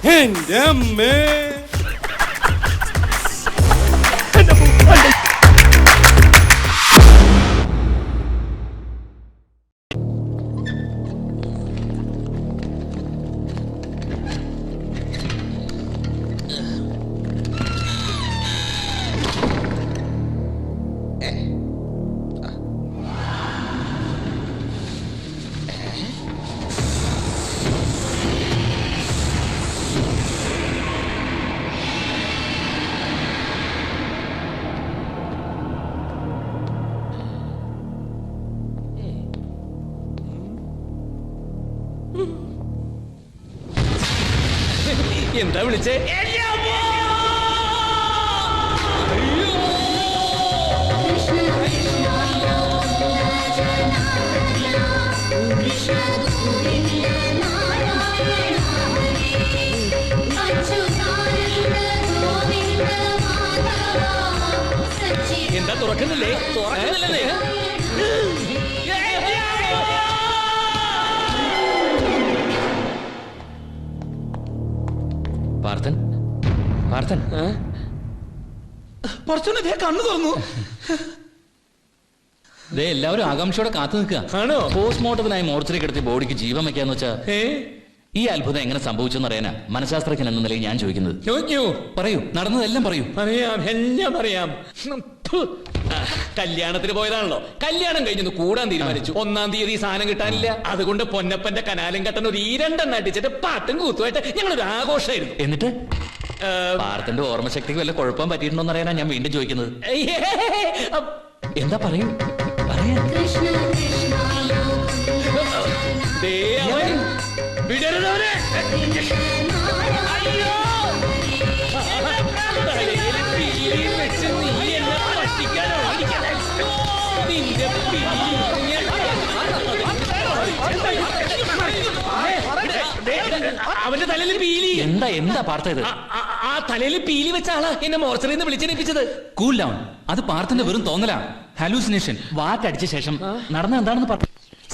എന്റെ അമ്മേ. എന്താ വിളിച്ചേ? എന്താ തുറക്കുന്നില്ലേ? തുറക്കുന്നില്ലേ? പാർത്ഥൻ, പാർത്ഥൻ, പറച്ചോനെ കണ്ണു തുറന്നു. എല്ലാവരും ആകാംക്ഷയോടെ കാത്തു നിൽക്കുക. ആണോ? പോസ്റ്റ്മോർട്ടത്തിനായി മോർച്ചറി കിടത്തി ബോഡിക്ക് ജീവൻ വെക്കാന്ന് വെച്ചാ ഈ അത്ഭുതം എങ്ങനെ സംഭവിച്ചെന്ന് അറിയാനാ മനഃശാസ്ത്രജ്ഞൻ എന്ന നിലയിൽ ഞാൻ ചോദിക്കുന്നത്. പറയൂ, നടന്നതെല്ലാം പറയൂ. അറിയാം, എല്ലാം അറിയാം. കല്യാണത്തിന് പോയതാണല്ലോ. കല്യാണം കഴിഞ്ഞു കൂടാൻ തീരുമാനിച്ചു. 1-ാം തീയതി സാധനം കിട്ടാനില്ല. അതുകൊണ്ട് പൊന്നപ്പന്റെ കനാലും കട്ടൻ ഒരു 2 അടിച്ചിട്ട് പാട്ടും കൂത്തുമായിട്ട് ഞങ്ങളൊരു ആഘോഷമായിരുന്നു. എന്നിട്ട് പാർത്ഥന്റെ ഓർമ്മശക്തിക്ക് വല്ല കുഴപ്പം പറ്റിയിട്ടുണ്ടോന്ന് അറിയാനാ ഞാൻ വീണ്ടും ചോദിക്കുന്നത്. എന്താ പറയൂ, പറയാ. വിടരുന്നവരെ അവന്റെ തലയിൽ പീലി. എന്താ എന്താ പാർത്ഥ ഇത്? ആ തലയിൽ പീലി വെച്ച ആളാ എന്നെ മോർച്ചറിന്ന് വിളിച്ചെണിപ്പിച്ചത്. Cool down. അത് പാർത്ഥന്റെ വെറും തോന്നലാ, ഹാലൂസിനേഷൻ. വാക്കടിച്ച ശേഷം നടന്ന എന്താണെന്ന് പറഞ്ഞു.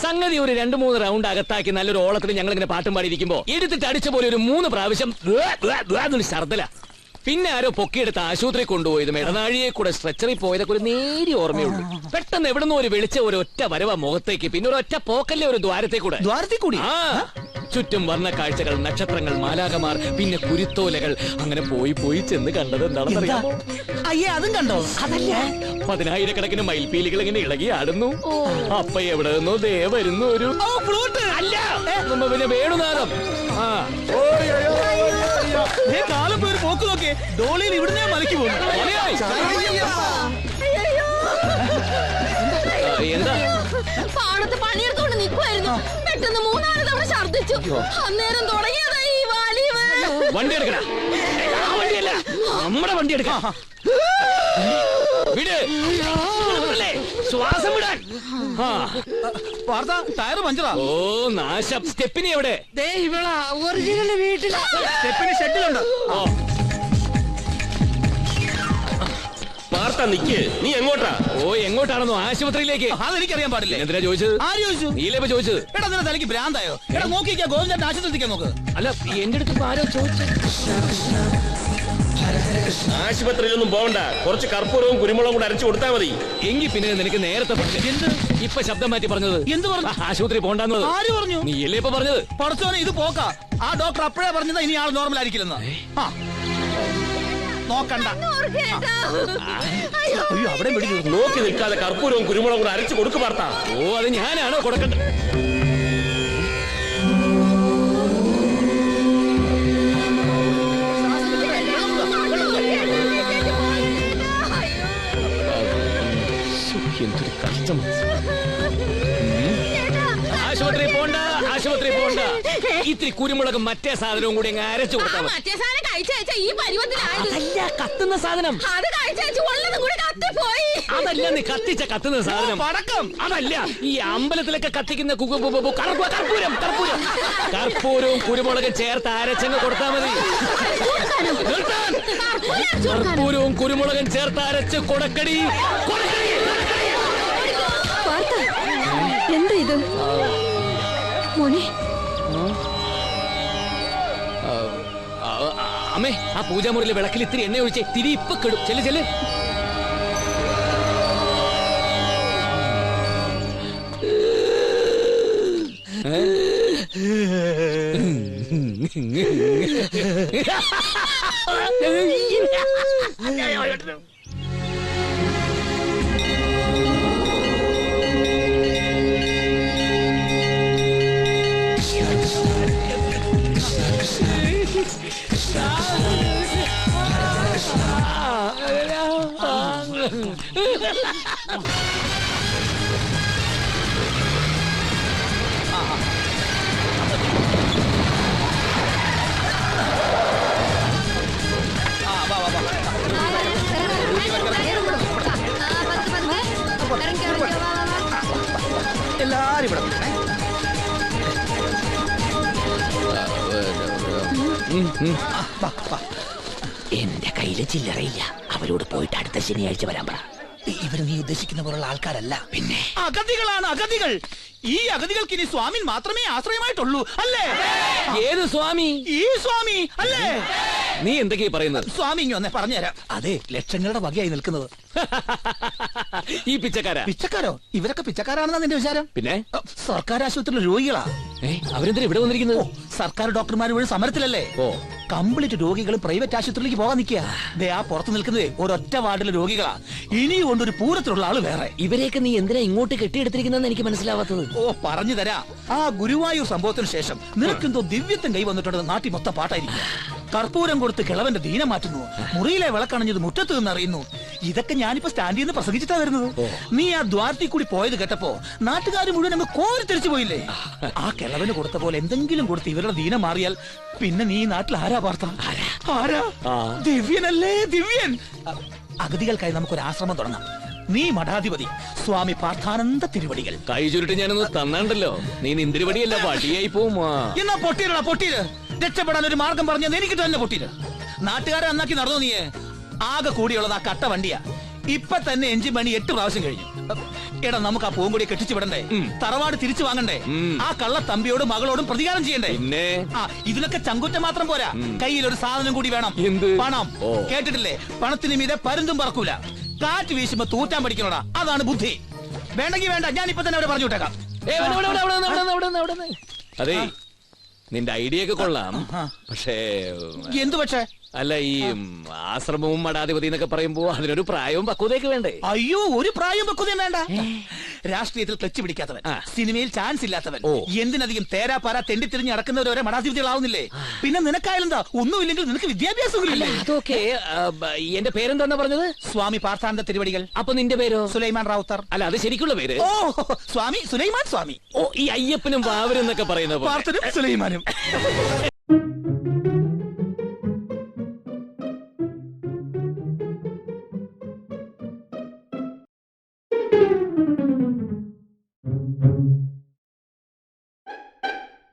സംഗതി ഒരു 2-3 റൗണ്ട് അകത്താക്കി നല്ലൊരു ഓളത്തിൽ ഞങ്ങൾ ഇങ്ങനെ പാട്ടും പാടിയിരിക്കുമ്പോ എടുത്തിട്ട് അടിച്ച പോലെ ഒരു 3 പ്രാവശ്യം ശർദ്ദല. പിന്നെ ആരോ പൊക്കിയെടുത്ത് ആശുപത്രി കൊണ്ടുപോയതും ഇടനാഴിയെ കൂടെ സ്ട്രെച്ചറിൽ പോയതൊക്കെ ഒരു നേരിയ ഓർമ്മയുള്ളൂ. പെട്ടെന്ന് എവിടുന്ന് ഒരു വിളിച്ച ഒരു ഒറ്റ വരവ മുഖത്തേക്ക്, പിന്നെ ഒരു ഒറ്റ പോക്കല്ലേ ഒരു ദ്വാരത്തെ കൂടി. ആ ചുറ്റും വർണ്ണ കാഴ്ചകൾ, നക്ഷത്രങ്ങൾ, മാലാകമാർ, പിന്നെ കുരുത്തോലകൾ. അങ്ങനെ പോയി ചെന്ന് കണ്ടത് എന്താണെന്നറിയാമോ? അയ്യേ, അതും കണ്ടോ? അതല്ല, 10,000-കണക്കിന് മയിൽപീലികൾ ഇങ്ങനെ ഇളകി ആടുന്നു. അപ്പ എവിടെ നിന്നോ ദേ വരുന്നു ഒരു അല്ല പിന്നെ വേണുനാഥം. കാലം പോയി പോക്ക് നോക്കിയേ, ഡോളിയിൽ ഇവിടുന്ന് മലക്കി പോകുന്നു. എന്താ പാടത്ത് പണിയെടുത്തോണ്ട് നിൽക്കുമായിരുന്നു. പെട്ടെന്ന് 3-4 തവണ ഛർദ്ദിച്ചു. അന്നേരം തുടങ്ങിയതാ ഈ വാലിവ്. വണ്ടി എടുക്കണ, വണ്ടിയല്ല നമ്മുടെ വണ്ടി എടുക്കാം. ശ്വാസം വിടാൻ. ടയർ പഞ്ചറാ. ഓ നാശം. സ്റ്റെപ്പിനി എവിടെ? ഒറിജിനൽ വീട്ടിലാ. സ്റ്റെപ്പിന് ഷെഡിലുണ്ട്. വാർത്ത നിക്ക്, നീ എങ്ങോട്ടാ? ഓ എങ്ങോട്ടാണെന്നോ? ആശുപത്രിയിലേക്ക്. അതെനിക്കറിയാൻ പാടില്ല. എന്തിനാ ചോദിച്ചത്? ആര് ചോദിച്ചു? നീലപ്പ ചോദിച്ചത്. എടാ നിന്റെ തലയ്ക്ക് ഭ്രാന്തായോ? എടാ നോക്കിക്കാ, ഗോവിന്ദന്റെ ആശുപത്രിക്കാൻ നോക്ക്. അല്ല എന്റെ അടുത്ത് ആരോ ചോദിച്ചു. ആശുപത്രിയിലൊന്നും പോകണ്ട, കുറച്ച് കർപ്പൂരവും കുരുമുളകും കൂടെ അരച്ചു കൊടുത്താൽ മതി. എങ്കിൽ പിന്നെ നിനക്ക് നേരത്തെ എന്ത് ഇപ്പൊ ശബ്ദം മാറ്റി പറഞ്ഞത്? എന്ത് പറഞ്ഞു? ആശുപത്രി പോകണ്ടെന്ന് ആര് പറഞ്ഞു? നീയല്ലേ ഇപ്പൊ പറഞ്ഞത്? പടച്ചോനെ, ഇത് പോക്കാ. ആ ഡോക്ടർ അപ്പോഴേ പറഞ്ഞതാ ഇനി ആൾ നോർമൽ ആയിരിക്കില്ലെന്ന്. നോക്കണ്ട. അയ്യോ, അവിടെ നോക്കി നിൽക്കാതെ കർപ്പൂരവും കുരുമുളകും കൂടെ അരച്ചു കൊടുക്കു പാർത്ത. ഓ അത് ഞാനാണോ കൊടുക്കണ്ടത്? എന്തൊരു കഷ്ടം. ആശുപത്രി പോണ്ട, ആശുപത്രി പോണ്ട. ഇത്തിരി കുരുമുളകും മറ്റേ സാധനവും കൂടി അങ്ങ് അരച്ചു കൊടുത്താൽ മറ്റേ സാധനം കഴിച്ച ഈ പരുവത്തിലായത്. അതല്ല കത്തുന്ന സാധനം. അത് കഴിച്ചു ഉള്ളതും കൂടി കത്തിപ്പോയി. അതല്ല നീ കത്തിച്ച കത്തുന്ന സാധനം. പടക്കം. അതല്ല ഈ അമ്പലത്തിലൊക്കെ കത്തിക്കുന്ന കർപ്പൂരം. കർപ്പൂരവും കുരുമുളകും ചേർത്ത് അരച്ചങ്ങ് കൊടുത്താൽ മതി. കർപ്പൂരവും കുരുമുളകും ചേർത്ത് അരച്ച് കൊടുക്കടി. എന്താ ഇത് മോനെ? അമ്മേ ആ പൂജാമുറിയിലെ വിളക്കിൽ ഇത്തിരി എണ്ണ ഒഴിച്ചേ, തിരി ഇപ്പൊ കെടും. ചെല്ല് ചെല്ല്. എല്ലാരും ഇവിടെ വരണേ. എന്റെ കയ്യില് ചില്ലറയില്ല. അവരോട് പോയിട്ട് അടുത്ത ശനിയാഴ്ച വരാൻ പറ. ഇവര് നീ ഉദ്ദേശിക്കുന്ന പോലുള്ള ആൾക്കാരല്ല. പിന്നെ അഗതികളാണ് അഗതികൾ. ഈ അഗതികൾക്ക് ഇനി സ്വാമി മാത്രമേ ആശ്രയമായിട്ടുള്ളൂ, അല്ലേ? ഏത് സ്വാമി? ഈ സ്വാമി അല്ലേ? നീ എന്തൊക്കെയാ പറയുന്നത്? സ്വാമി ഇങ്ങ ഒന്നേ പറഞ്ഞുതരാം. അതെ, ലക്ഷങ്ങളുടെ വകയായി നിൽക്കുന്നത്. ഈ പിച്ചക്കാരാ? പിച്ചക്കാരോ? ഇവരൊക്കെ പിച്ചക്കാരാണെന്നാ നിന്റെ വിചാരം? പിന്നെ സർക്കാർ ആശുപത്രിയിലെ രോഗികളാ. അവരെന്തിനാ ഇവിടെ വന്നിരിക്കുന്നത്? സർക്കാർ ഡോക്ടർമാർ മുഴുവൻ സമരത്തിലല്ലേ? ഓ, കംപ്ലീറ്റ് രോഗികൾ പ്രൈവറ്റ് ആശുപത്രിയിലേക്ക് പോകാൻ നിൽക്കുക. ദേ ആ പുറത്ത് നിൽക്കുന്നതേ ഒരൊറ്റ വാർഡിലെ രോഗികളാ. ഇനി കൊണ്ടൊരു പൂരത്തിലുള്ള ആള് വേറെ. ഇവരെയൊക്കെ നീ എന്തിനാ ഇങ്ങോട്ട് കെട്ടിയെടുത്തിരിക്കുന്നെന്ന് എനിക്ക് മനസ്സിലാവാത്തത്. ഓ, പറഞ്ഞു തരാ. ആ ഗുരുവായൂർ സംഭവത്തിന് ശേഷം നിനക്കെന്തോ ദിവ്യത്വം കൈ വന്നിട്ടുണ്ടെന്ന് നാട്ടിൽ മൊത്തം പാട്ടായിരിക്കും. കർപ്പൂരം കൊടുത്ത് കിളവന്റെ ദീനം മാറ്റുന്നു, മുറിയിലെ വിളക്കണഞ്ഞത് മുറ്റത്ത് നിന്ന് അറിയുന്നു. ഇതൊക്കെ ഞാനിപ്പോ സ്റ്റാൻഡിൽ നിന്ന് പ്രസംഗിച്ചിട്ടാ വരുന്നത്. നീ ആ ദ്വാരത്തിൽ കൂടി പോയത് കേട്ടപ്പോ നാട്ടുകാർ മുഴുവൻ അങ്ങ് കോരി തിരിച്ചു പോയില്ലേ? ആ കിളവന് കൊടുത്ത പോലെ എന്തെങ്കിലും കൊടുത്ത് ഇവരുടെ ദീനം മാറിയാൽ പിന്നെ നീ നാട്ടിൽ ആരാ പാർത്ത? ആരാ? ദിവ്യനല്ലേ, ദിവ്യൻ. അഗതികൾക്കായി നമുക്കൊരു ആശ്രമം തുടങ്ങാം. നീ മഠാധിപതി, സ്വാമി പാർത്ഥാനന്ദ തിരുവടികൾ. കൈ ചുരുട്ടി ഞാനൊന്ന് തന്നാണ്ടല്ലോ. നീ നിന്തിരിവടിയല്ല, പാട്ടിയായി പോവും. എന്നാ പൊട്ടീരടാ, പൊട്ടീര്. രക്ഷപ്പെടാൻ ഒരു മാർഗം പറഞ്ഞത് എനിക്ക് തന്നെ പൊട്ടീര്. നാട്ടുകാരെ നന്നാക്കി നടന്നു. നീയെ ആകെ കൂടിയുള്ളത് ആ കട്ട വണ്ടിയാ. ഇപ്പൊ തന്നെ എഞ്ചിൻ പണി 8 പ്രാവശ്യം കഴിഞ്ഞു. എടാ, നമുക്ക് ആ പൂങ്കൊടിയെ കെട്ടിച്ചു വിടണ്ടേ? തറവാട് തിരിച്ചു വാങ്ങണ്ടേ? ആ കള്ള തമ്പിയോടും മകളോടും പ്രതികാരം ചെയ്യണ്ടേ? പിന്നെ ഇതിനൊക്കെ ചങ്കുറ്റം മാത്രം പോരാ, കയ്യിൽ ഒരു സാധനം കൂടി വേണം. എന്ത്? പണം. കേട്ടിട്ടില്ലേ? പണത്തിന് മീതെ പരുന്തും പറക്കൂല. കാറ്റ് വീശുമ്പോ തൂറ്റാൻ പഠിക്കണോടാ, അതാണ് ബുദ്ധി. വേണ്ടെങ്കി വേണ്ട, ഞാൻ ഇപ്പൊ തന്നെ അവിടെ പറഞ്ഞു വിട്ടേക്കാം. അതെ, നിന്റെ ഐഡിയ ഒക്കെ കൊള്ളാം. പക്ഷേ എന്തു പക്ഷേ? അല്ല, ഈ ആശ്രമവും മഠാധിപതി എന്നൊക്കെ പറയുമ്പോ അതിനൊരു പ്രായവും പക്വതയൊക്കെ വേണ്ടേ? അയ്യോ, ഒരു പ്രായം വെക്കുന്നതും വേണ്ട. രാഷ്ട്രീയത്തിൽ ക്ലച്ച് പിടിക്കാത്തവൻ, സിനിമയിൽ ചാൻസ് ഇല്ലാത്തവൻ, എന്തിനധികം തേരാപ്പാര തെണ്ടിത്തിരിഞ്ഞ് നടക്കുന്നവരെ മഠാധിപതികളാവുന്നില്ലേ? പിന്നെ നിനക്കായാലെന്താ? ഒന്നുമില്ലെങ്കിൽ നിനക്ക് വിദ്യാഭ്യാസം ഇല്ലേ? അതൊക്കെ എന്റെ പേരെന്താ പറഞ്ഞത്? സ്വാമി പാർത്ഥാനന്ദ തിരുവടികൾ. അപ്പൊ നിന്റെ പേരോ? സുലൈമാൻ റാവുത്തർ. അല്ല, അത് ശരിക്കുള്ള പേര്. ഓ, സ്വാമി സുലൈമാൻ സ്വാമി. ഓ, ഈ അയ്യപ്പനും വാവരും എന്നൊക്കെ പറയുന്ന പാർത്തനും സുലൈമാനും.